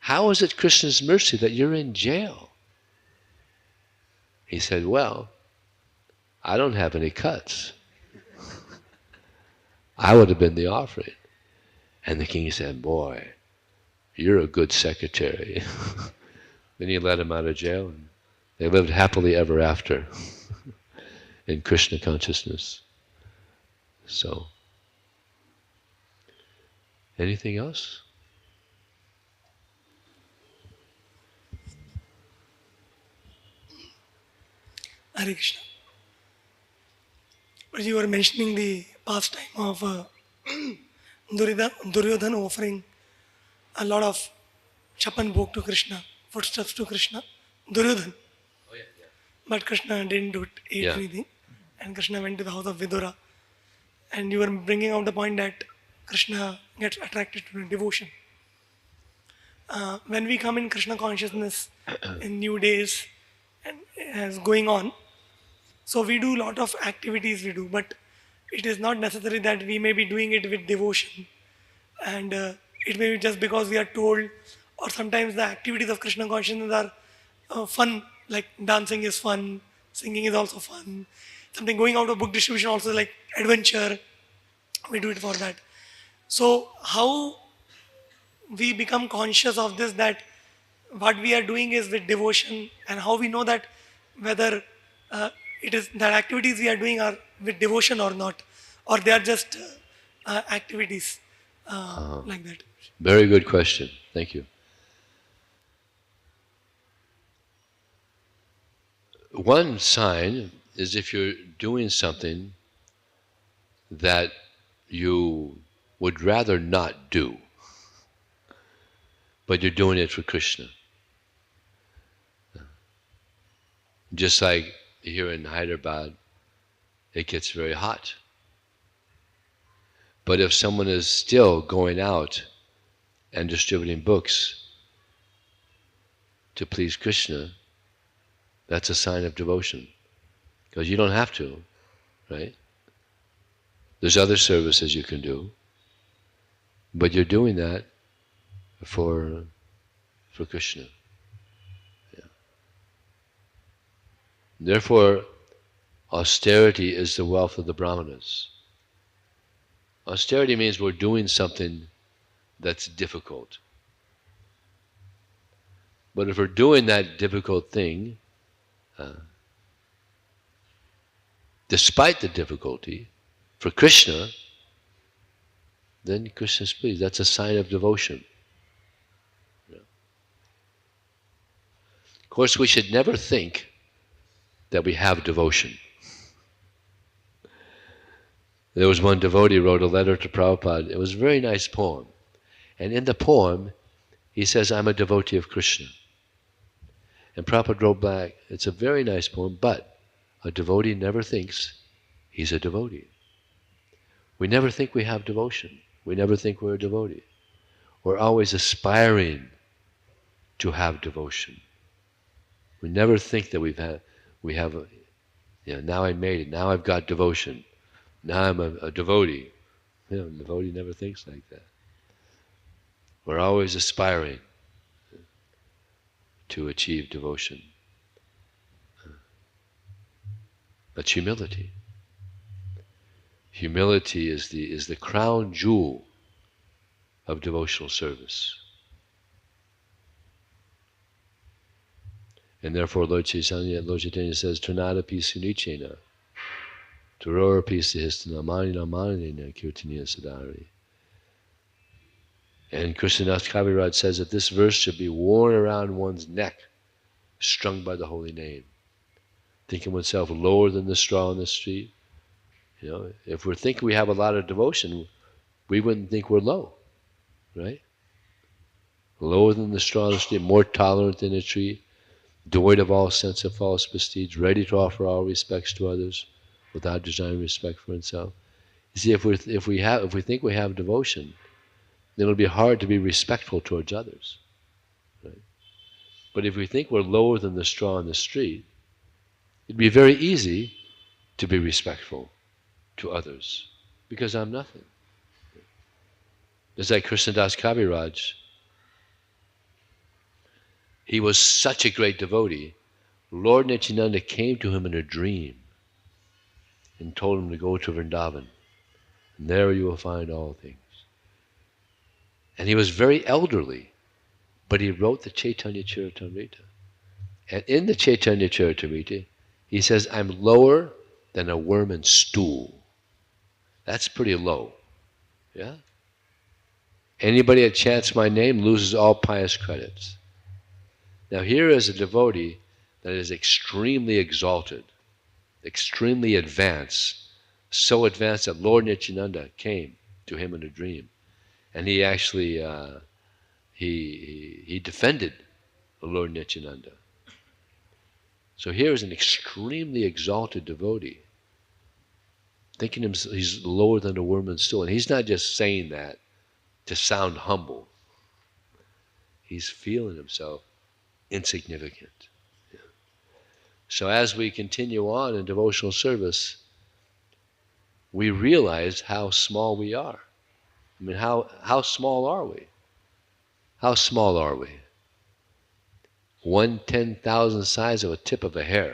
A: how is it Krishna's mercy that you're in jail? He said, well, I don't have any cuts. I would have been the offering. And the king said, boy, you're a good secretary. Then he let him out of jail, and they lived happily ever after in Krishna consciousness. So, anything else?
C: Hare Krishna. But you were mentioning the pastime of Duryodhan offering a lot of chapan bhog to Krishna, foodstuffs to Krishna. Duryodhan. But Krishna didn't eat
A: Yeah.
C: anything. And Krishna went to the house of Vidura. And you were bringing out the point that Krishna gets attracted to devotion. When we come in Krishna consciousness in new days and as going on, so we do a lot of activities we do, but it is not necessary that we may be doing it with devotion. And it may be just because we are told, or sometimes the activities of Krishna consciousness are fun, like dancing is fun, singing is also fun. Something going out of book distribution also like adventure. We do it for that. So how we become conscious of this, that what we are doing is with devotion, and how we know that whether it is that activities we are doing are with devotion or not, or they are just activities like that.
A: Very good question. Thank you. One sign is if you're doing something that you would rather not do, but you're doing it for Krishna. Just like here in Hyderabad, it gets very hot. But if someone is still going out and distributing books to please Krishna, that's a sign of devotion. Because you don't have to, right? There's other services you can do, but you're doing that for Krishna. Yeah. Therefore, austerity is the wealth of the brahmanas. Austerity means we're doing something that's difficult. But if we're doing that difficult thing, despite the difficulty, for Krishna, then Krishna's pleased. That's a sign of devotion. Yeah. Of course, we should never think that we have devotion. There was one devotee wrote a letter to Prabhupada. It was a very nice poem. And in the poem, he says, I'm a devotee of Krishna. And Prabhupada wrote back, it's a very nice poem, but a devotee never thinks he's a devotee. We never think we have devotion. We never think we're a devotee. We're always aspiring to have devotion. We never think that now I made it, now I've got devotion. Now I'm a devotee. A devotee never thinks like that. We're always aspiring to achieve devotion. That's humility. Humility is the crown jewel of devotional service. And therefore Lord Chaitanya says, Turnadapi sunichena, Turorapi sihistana, manina manina kirtaniya sadari. And Krishnadas Kaviraj says that this verse should be worn around one's neck, strung by the holy name. Thinking oneself lower than the straw on the street. If we're thinking we have a lot of devotion, we wouldn't think we're low, right? Lower than the straw on the street, more tolerant than a tree, devoid of all sense of false prestige, ready to offer all respects to others without desiring respect for himself. You see, if we think we have devotion, then it'll be hard to be respectful towards others, right? But if we think we're lower than the straw on the street, it'd be very easy to be respectful to others, because I'm nothing. It's like Krishnadas Kaviraj. He was such a great devotee. Lord Nityananda came to him in a dream and told him to go to Vrindavan, and there you will find all things. And he was very elderly, but he wrote the Chaitanya Charitamrita. And in the Chaitanya Charitamrita, he says, I'm lower than a worm in stool. That's pretty low. Yeah? Anybody that chants my name loses all pious credits. Now here is a devotee that is extremely exalted. extremely advanced, so advanced that Lord Nityananda came to him in a dream, and he actually he defended Lord Nityananda. So here is an extremely exalted devotee, thinking he's lower than a worm and stool, and he's not just saying that to sound humble. He's feeling himself insignificant. So as we continue on in devotional service, we realize how small we are. I mean, how small are we? How small are we? 1/10,000th size of a tip of a hair.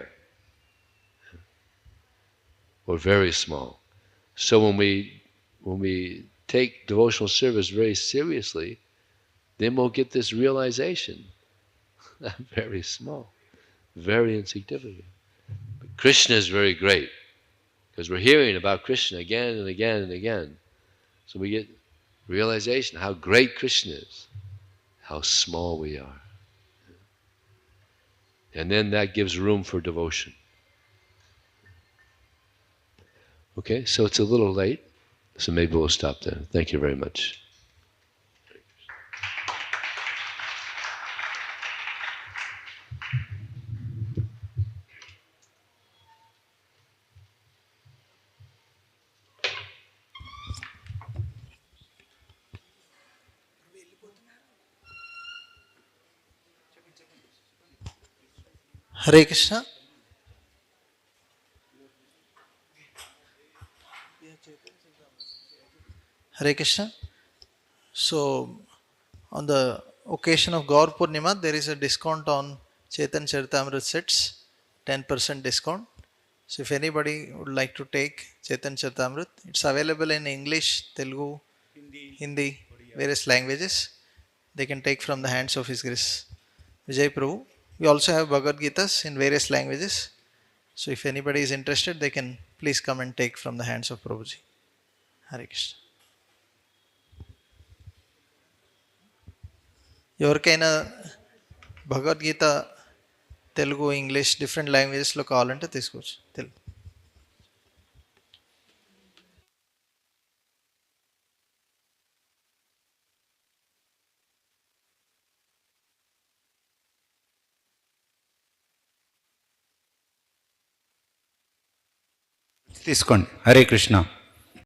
A: We're very small. So when we take devotional service very seriously, then we'll get this realization. I'm very small, very insignificant. But Krishna is very great, because we're hearing about Krishna again and again and again. So we get realization how great Krishna is, how small we are. And then that gives room for devotion. Okay, so it's a little late, so maybe we'll stop there. Thank you very much.
B: Hare Krishna. Hare Krishna. So, on the occasion of Gaur Purnima, there is a discount on Chetan Charitamrita sets, 10% discount. So, if anybody would like to take Chetan Charitamrita, it's available in English, Telugu, Hindi, various languages. They can take from the hands of His Grace Vijay Prabhu. We also have Bhagavad Gitas in various languages. So, if anybody is interested, they can please come and take from the hands of Prabhuji. Hare Krishna. ఎవరికైనా Bhagavad Gita Telugu English different లాంగ్వేజెస్లో కావాలంటే తీసుకోవచ్చు తెలుగు.
D: తీసుకోండి. హరే కృష్ణ.